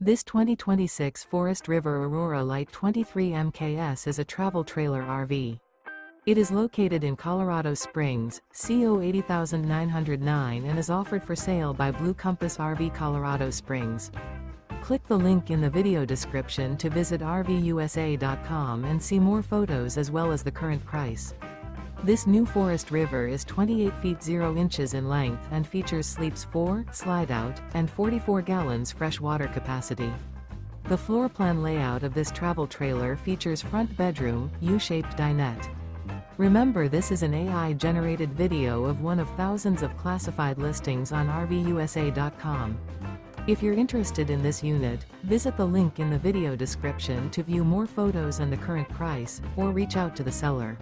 This 2026 Forest River Aurora Light 23 MKS is a travel trailer RV. It is located in Colorado Springs, CO 80909 and is offered for sale by Blue Compass RV Colorado Springs. Click the link in the video description to visit RVUSA.com and see more photos as well as the current price. This new Forest River is 28 feet 0 inches in length and features sleeps 4, Slideout, and 44 gallons fresh water capacity. The floor plan layout of this travel trailer features front bedroom, U-shaped dinette. Remember, this is an AI-generated video of one of thousands of classified listings on RVUSA.com. If you're interested in this unit, visit the link in the video description to view more photos and the current price, or reach out to the seller.